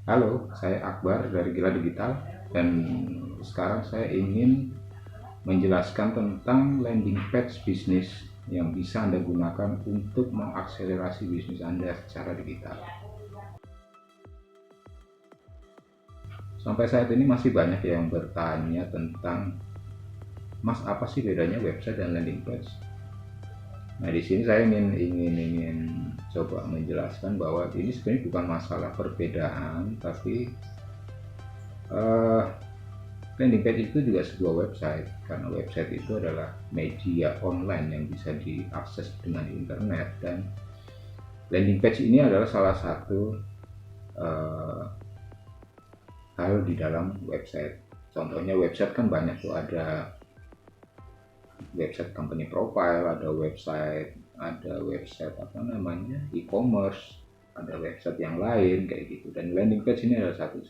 Halo, saya Akbar dari Gila Digital dan sekarang saya ingin menjelaskan tentang landing page bisnis yang bisa Anda gunakan untuk mengakselerasi bisnis Anda secara digital. Sampai saat ini masih banyak yang bertanya tentang, Mas, apa sih bedanya website dan landing page? Nah, di sini saya ingin coba menjelaskan bahwa ini sebenarnya bukan masalah perbedaan, tapi uh, landing page itu juga sebuah website, karena website itu adalah media online yang bisa diakses dengan internet, dan landing page ini adalah salah satu uh, hal di dalam website. Contohnya website kan banyak tuh, ada website company profile, ada website apa namanya, e-commerce, ada website yang lain kayak gitu, dan landing page ini adalah satu,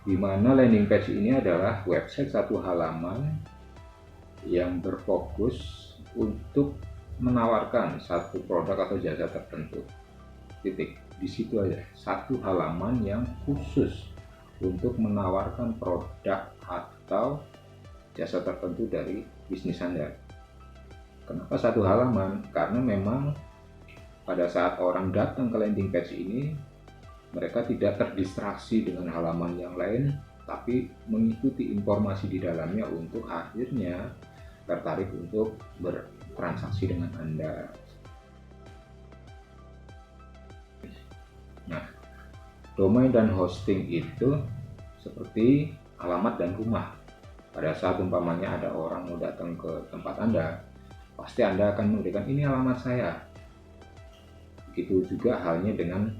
di mana landing page ini adalah website satu halaman yang berfokus untuk menawarkan satu produk atau jasa tertentu. Titik. Di situ aja. Satu halaman yang khusus untuk menawarkan produk atau jasa tertentu dari bisnis Anda. Kenapa satu halaman? Karena memang pada saat orang datang ke landing page ini, mereka tidak terdistraksi dengan halaman yang lain, tapi mengikuti informasi di dalamnya untuk akhirnya tertarik untuk bertransaksi dengan Anda. Nah, domain dan hosting itu seperti alamat dan rumah. Pada saat umpamanya ada orang mau datang ke tempat Anda, pasti Anda akan memberikan, ini alamat saya. Begitu juga halnya dengan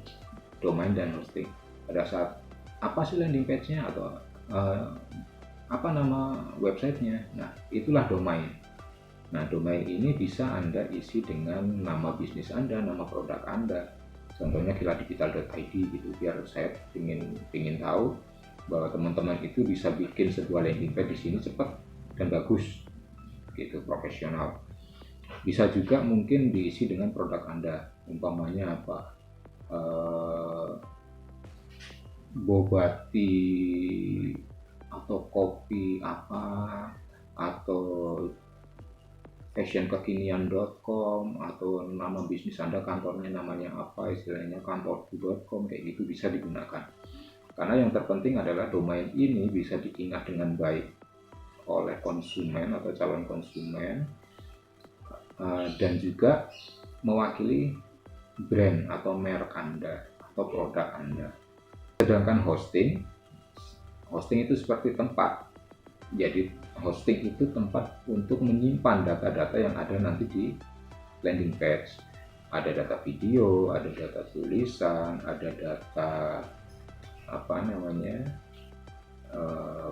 domain dan hosting. Pada saat apa sih landing page-nya atau apa nama websitenya, nah itulah domain. Nah, domain ini bisa Anda isi dengan nama bisnis Anda, nama produk Anda. Contohnya giladigital.id gitu, biar saya ingin tahu bahwa teman-teman itu bisa bikin sebuah landing page di sini cepat dan bagus gitu, profesional. Bisa juga mungkin diisi dengan produk Anda, umpamanya apa, bobati atau kopi apa, atau fashionkekinian.com, atau nama bisnis Anda, kantornya namanya apa, istilahnya kantorku.com, kayak gitu bisa digunakan. Karena yang terpenting adalah domain ini bisa diingat dengan baik oleh konsumen atau calon konsumen, dan juga mewakili brand atau merek Anda atau produk Anda. Sedangkan hosting itu seperti tempat. Jadi hosting itu tempat untuk menyimpan data-data yang ada nanti di landing page. Ada data video, ada data tulisan, ada data apa namanya,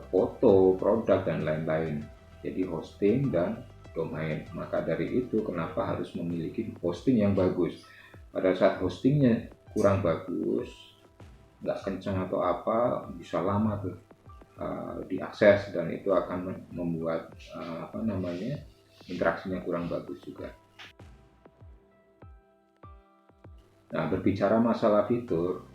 foto, produk, dan lain-lain. Jadi hosting dan domain. Maka dari itu kenapa harus memiliki hosting yang bagus. Pada saat hostingnya kurang bagus, nggak kencang atau apa, bisa lama tuh diakses, dan itu akan membuat apa namanya, interaksinya kurang bagus juga. Nah, berbicara masalah fitur,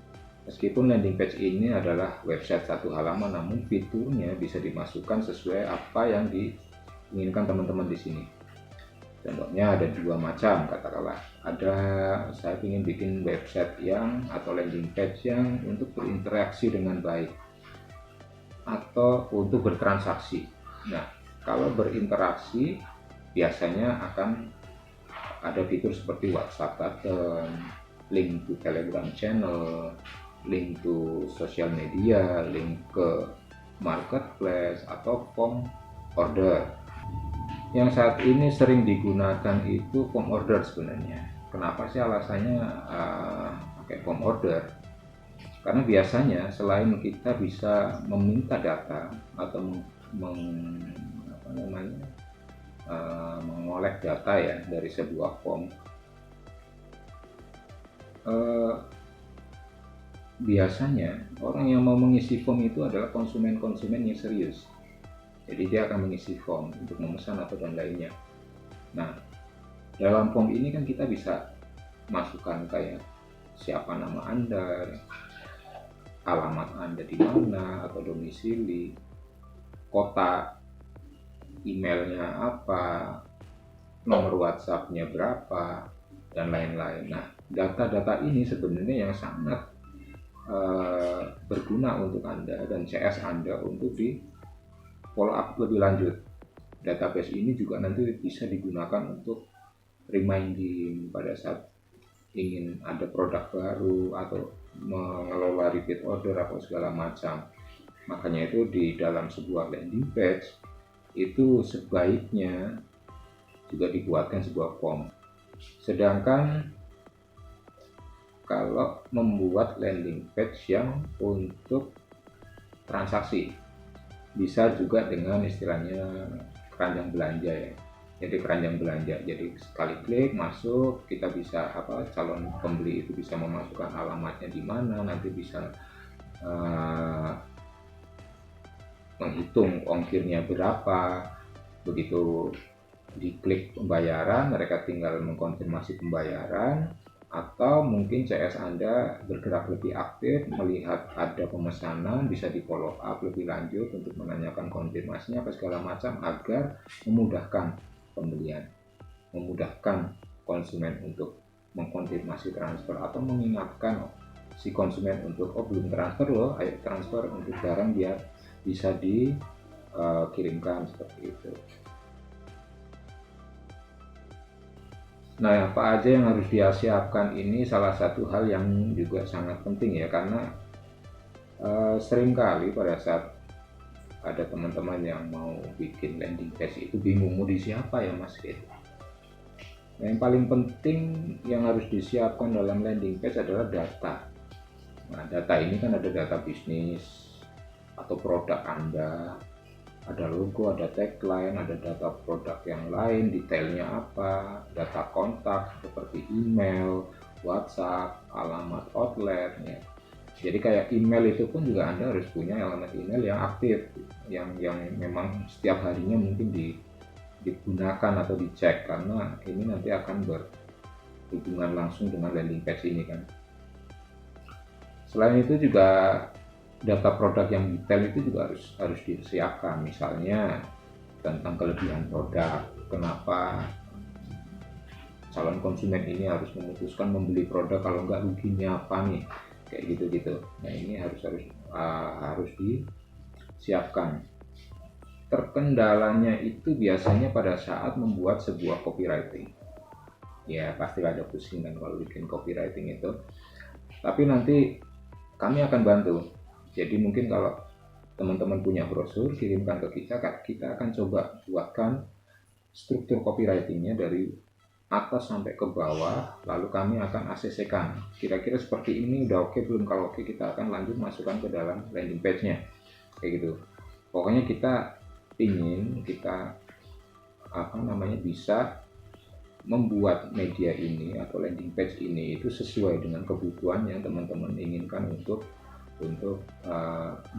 meskipun landing page ini adalah website satu halaman, namun fiturnya bisa dimasukkan sesuai apa yang diinginkan teman-teman di sini. Contohnya ada dua macam, katakanlah ada, saya ingin bikin website yang atau landing page yang untuk berinteraksi dengan baik atau untuk bertransaksi. Nah, kalau berinteraksi biasanya akan ada fitur seperti WhatsApp button, link to Telegram channel, link to sosial media, link ke marketplace, atau form order. Yang saat ini sering digunakan itu form order sebenarnya. Kenapa sih alasannya pakai form order? Karena biasanya selain kita bisa meminta data atau mengolek data ya dari sebuah form, biasanya orang yang mau mengisi form itu adalah konsumen-konsumen yang serius. Jadi dia akan mengisi form untuk memesan atau dan lainnya. Nah, dalam form ini kan kita bisa masukkan kayak siapa nama Anda, alamat Anda di mana atau domisili, kota, emailnya apa, nomor WhatsApp-nya berapa, dan lain-lain. Nah, data-data ini sebenarnya yang sangat berguna untuk Anda dan CS Anda untuk di follow up lebih lanjut. Database ini juga nanti bisa digunakan untuk reminding pada saat ingin ada produk baru atau mengelola repeat order atau segala macam. Makanya itu di dalam sebuah landing page itu sebaiknya juga dibuatkan sebuah form. Sedangkan kalau membuat landing page yang untuk transaksi, bisa juga dengan istilahnya keranjang belanja ya. Jadi keranjang belanja, jadi sekali klik masuk, kita bisa calon pembeli itu bisa memasukkan alamatnya di mana, nanti bisa menghitung ongkirnya berapa. Begitu diklik pembayaran, mereka tinggal mengkonfirmasi pembayaran, atau mungkin CS Anda bergerak lebih aktif, melihat ada pemesanan, bisa di follow up lebih lanjut untuk menanyakan konfirmasinya apa segala macam, agar memudahkan pembelian, memudahkan konsumen untuk mengkonfirmasi transfer atau mengingatkan si konsumen untuk belum transfer loh, ayo transfer untuk barang biar bisa dikirimkan seperti itu. Nah, apa aja yang harus dia siapkan ini salah satu hal yang juga sangat penting ya, karena seringkali pada saat ada teman-teman yang mau bikin landing page itu bingung mau di siapa ya mas gitu. Nah, yang paling penting yang harus disiapkan dalam landing page adalah data. Nah, data ini kan ada data bisnis atau produk Anda, ada logo, ada tagline, ada data produk yang lain, detailnya apa, data kontak seperti email, WhatsApp, alamat outlet ya. Jadi kayak email itu pun juga Anda harus punya alamat email yang aktif, yang memang setiap harinya mungkin digunakan atau dicek, karena ini nanti akan berhubungan langsung dengan landing page ini kan. Selain itu juga data produk yang detail itu juga harus disiapkan, misalnya tentang kelebihan produk, kenapa calon konsumen ini harus memutuskan membeli produk, kalau nggak ruginya apa nih, kayak gitu. Nah, ini harus disiapkan. Terkendalanya itu biasanya pada saat membuat sebuah copywriting. Ya pasti ada pusing kan kalau bikin copywriting itu. Tapi nanti kami akan bantu. Jadi mungkin kalau teman-teman punya brosur, kirimkan ke kita akan coba buatkan struktur copywritingnya dari atas sampai ke bawah, lalu kami akan ACC-kan. Kira-kira seperti ini udah oke belum? Kalau oke, kita akan lanjut masukkan ke dalam landing page-nya. Kayak gitu. Pokoknya kita ingin bisa membuat media ini atau landing page ini itu sesuai dengan kebutuhan yang teman-teman inginkan untuk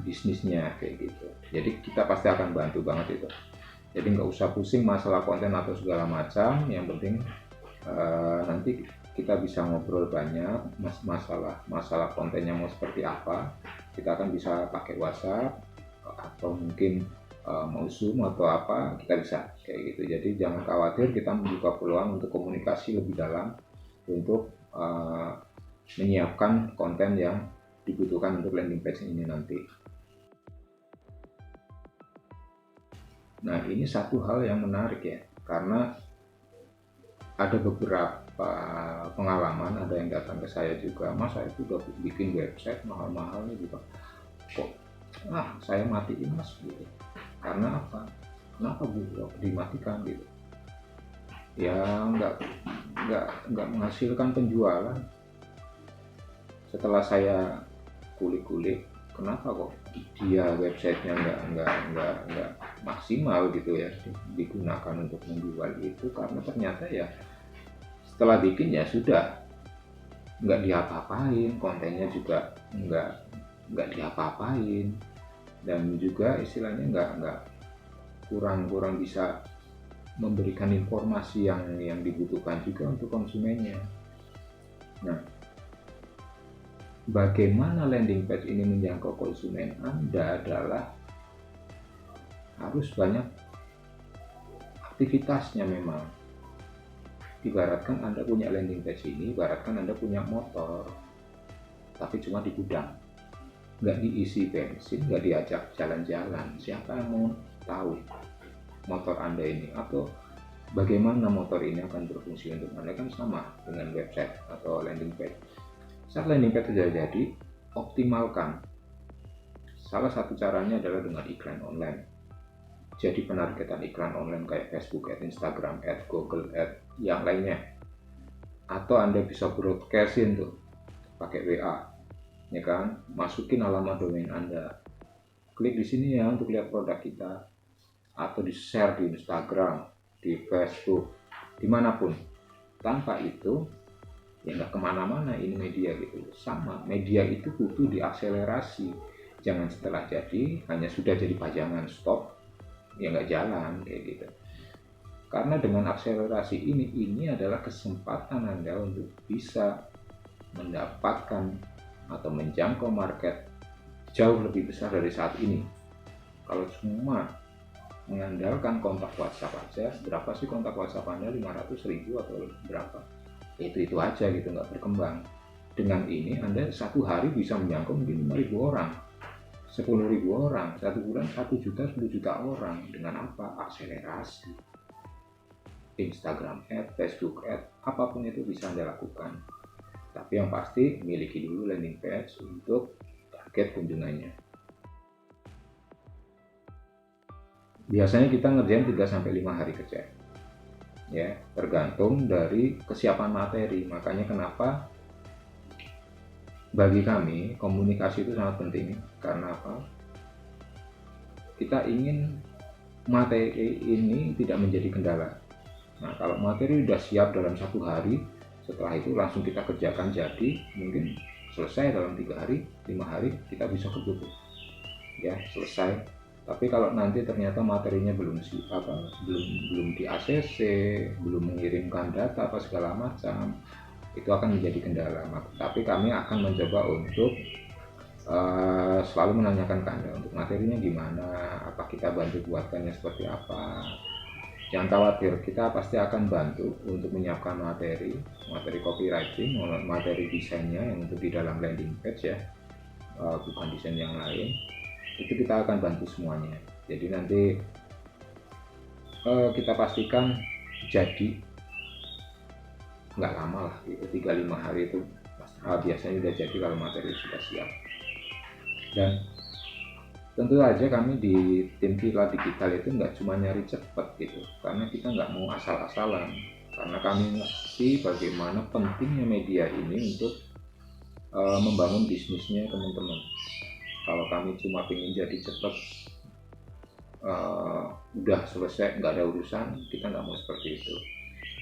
bisnisnya kayak gitu. Jadi kita pasti akan bantu banget itu. Jadi nggak usah pusing masalah konten atau segala macam, yang penting nanti kita bisa ngobrol banyak masalah kontennya mau seperti apa. Kita akan bisa pakai WhatsApp atau mungkin mau Zoom atau apa, kita bisa kayak gitu. Jadi jangan khawatir, kita membuka peluang untuk komunikasi lebih dalam untuk menyiapkan konten yang dibutuhkan untuk landing page ini nanti. Nah, ini satu hal yang menarik ya, karena ada beberapa pengalaman, ada yang datang ke saya juga, mas saya itu udah bikin website mahal-mahal nih juga, kok saya matiin mas gitu. Karena apa? Kenapa bu dimatikan gitu? Ya nggak menghasilkan penjualan. Setelah saya kulik-kulik, kenapa kok dia websitenya nggak maksimal gitu ya digunakan untuk menjual itu? Karena ternyata ya setelah bikin ya sudah nggak diapa-apain, kontennya juga nggak diapa-apain, dan juga istilahnya nggak kurang bisa memberikan informasi yang dibutuhkan juga untuk konsumennya. Nah, bagaimana landing page ini menjangkau konsumen Anda adalah harus banyak aktivitasnya. Memang ibaratkan Anda punya landing page ini, ibaratkan Anda punya motor tapi cuma di gudang, nggak diisi bensin, nggak diajak jalan-jalan, siapa yang mau tahu motor Anda ini atau bagaimana motor ini akan berfungsi untuk Anda? Kan sama dengan website atau landing page. Saat landing page sudah jadi, optimalkan. Salah satu caranya adalah dengan iklan online. Jadi penargetan iklan online kayak Facebook Ads, Instagram Ads, Google Ads, yang lainnya. Atau Anda bisa broadcastin tuh pakai WA, ya kan? Masukin alamat domain Anda. Klik di sini ya untuk lihat produk kita, atau di share di Instagram, di Facebook, dimanapun. Tanpa itu ya nggak kemana-mana ini media gitu. Sama, media itu butuh diakselerasi. Jangan setelah jadi hanya sudah jadi pajangan, stop, ya nggak jalan kayak gitu. Karena dengan akselerasi ini adalah kesempatan Anda untuk bisa mendapatkan atau menjangkau market jauh lebih besar dari saat ini. Kalau cuma mengandalkan kontak WhatsApp aja, berapa sih kontak WhatsApp Anda? 500.000 atau berapa? Itu aja gitu, nggak berkembang. Dengan ini Anda satu hari bisa menjangkau mungkin 5.000 orang, 10.000 orang, satu bulan 1 juta, 10 juta orang. Dengan apa? Akselerasi. Instagram Ads, Facebook Ads, apapun itu bisa Anda lakukan. Tapi yang pasti miliki dulu landing page untuk target kunjungannya. Biasanya kita ngerjain 3-5 hari kerja. Ya, tergantung dari kesiapan materi. Makanya kenapa bagi kami komunikasi itu sangat penting. Karena apa? Kita ingin materi ini tidak menjadi kendala. Nah, kalau materi sudah siap dalam 1 hari, setelah itu langsung kita kerjakan jadi, mungkin selesai dalam 3 hari, 5 hari kita bisa kebut. Ya, selesai. Tapi kalau nanti ternyata materinya belum di ACC, belum mengirimkan data apa segala macam, itu akan menjadi kendala. Tapi kami akan mencoba untuk selalu menanyakan ke Anda untuk materinya gimana, apa kita bantu buatkannya seperti apa. Jangan khawatir, kita pasti akan bantu untuk menyiapkan materi copywriting, materi desainnya yang untuk di dalam landing page ya, bukan desain yang lain. Itu kita akan bantu semuanya. Jadi nanti kita pastikan jadi nggak lama lah, itu 3-5 hari itu biasanya udah jadi kalau materi sudah siap. Dan tentu saja kami di tim Kila Digital itu nggak cuma nyari cepat gitu, karena kita nggak mau asal-asalan, karena kami ngerti bagaimana pentingnya media ini untuk membangun bisnisnya teman-teman. Kalau kami cuma ingin jadi cepat, udah selesai, nggak ada urusan, kita nggak mau seperti itu.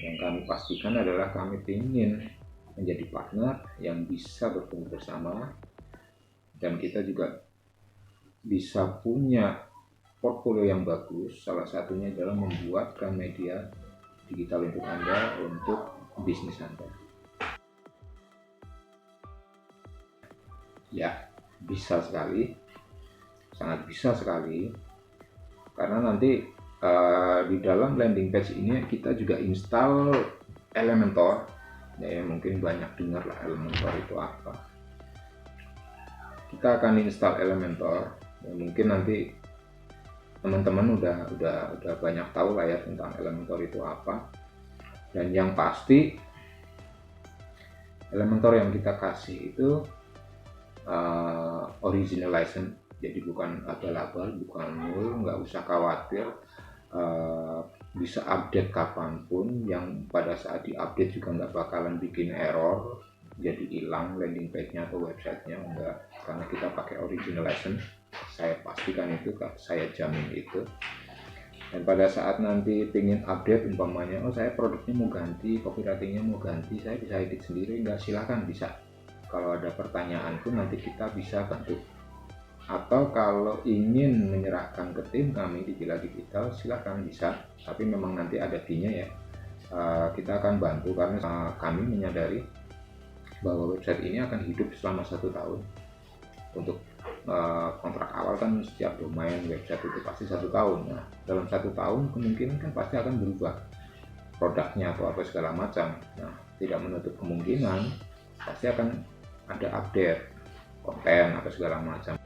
Yang kami pastikan adalah kami ingin menjadi partner yang bisa bertumbuh bersama, dan kita juga bisa punya portfolio yang bagus. Salah satunya adalah membuatkan media digital untuk Anda, untuk bisnis Anda. Ya, bisa sekali, sangat bisa sekali, karena nanti di dalam landing page ini kita juga install Elementor. Ya, mungkin banyak dengar lah Elementor itu apa. Kita akan install Elementor. Ya, mungkin nanti teman-teman udah banyak tahu lah ya tentang Elementor itu apa. Dan yang pasti Elementor yang kita kasih itu original license, jadi bukan abal-abal, bukan nul, nggak usah khawatir, bisa update kapanpun, yang pada saat diupdate juga nggak bakalan bikin error, jadi hilang landing page-nya atau website-nya, enggak, karena kita pakai original license. Saya pastikan itu, saya jamin itu. Dan pada saat nanti pengen update, umpamanya saya produknya mau ganti, copywriting-nya mau ganti, saya bisa edit sendiri, enggak, silakan, bisa. Kalau ada pertanyaan pun nanti kita bisa bantu. Atau kalau ingin menyerahkan ke tim kami di Kila Digital, silakan, bisa. Tapi memang nanti ada fee-nya ya. Kita akan bantu karena kami menyadari bahwa website ini akan hidup selama 1 tahun. Untuk kontrak awal kan setiap domain website itu pasti 1 tahun. Nah, dalam 1 tahun kemungkinan kan pasti akan berubah produknya atau apa segala macam. Nah, tidak menutup kemungkinan pasti akan ada update konten apa segala macam.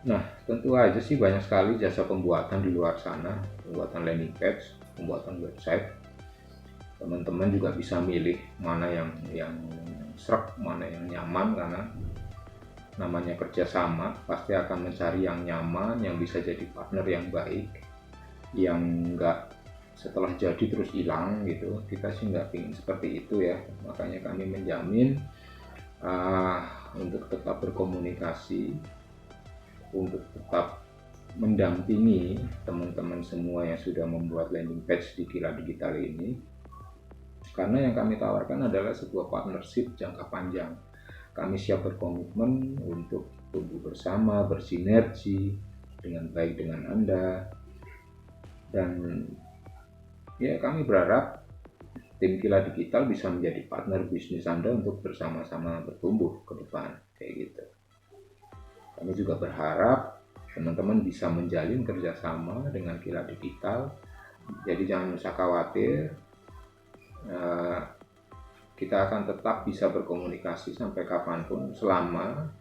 Nah, tentu aja sih banyak sekali jasa pembuatan di luar sana, pembuatan landing page, pembuatan website. Teman-teman juga bisa milih mana yang sreg, mana yang nyaman, karena namanya kerjasama pasti akan mencari yang nyaman, yang bisa jadi partner yang baik, yang enggak setelah jadi terus hilang gitu. Kita sih nggak ingin seperti itu ya. Makanya kami menjamin untuk tetap berkomunikasi, untuk tetap mendampingi teman-teman semua yang sudah membuat landing page di Kila Digital ini, karena yang kami tawarkan adalah sebuah partnership jangka panjang. Kami siap berkomitmen untuk tumbuh bersama, bersinergi dengan baik dengan Anda, dan ya kami berharap tim Kila Digital bisa menjadi partner bisnis Anda untuk bersama-sama bertumbuh ke depan, kayak gitu. Kami juga berharap teman-teman bisa menjalin kerjasama dengan Kila Digital. Jadi jangan usah khawatir, kita akan tetap bisa berkomunikasi sampai kapanpun selama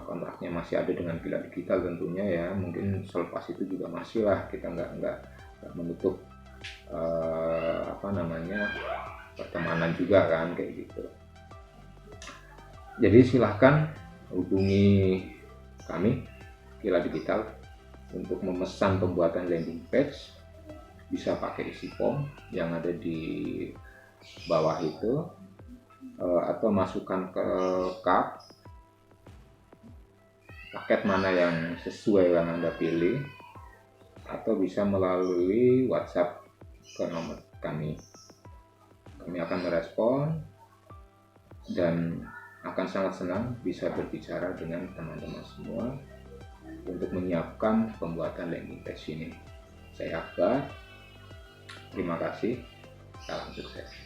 kontraknya masih ada dengan Kila Digital tentunya ya. Mungkin selepas itu juga masih lah, kita nggak menutup pertemanan juga kan, kayak gitu. Jadi silahkan hubungi kami Kila Digital untuk memesan pembuatan landing page. Bisa pakai isi form yang ada di bawah itu, atau masukkan ke cart paket mana yang sesuai yang Anda pilih, atau bisa melalui WhatsApp ke nomor kami. Kami akan merespon dan akan sangat senang bisa berbicara dengan teman-teman semua untuk menyiapkan pembuatan landing page ini. Saya Akbar, terima kasih, salam sukses.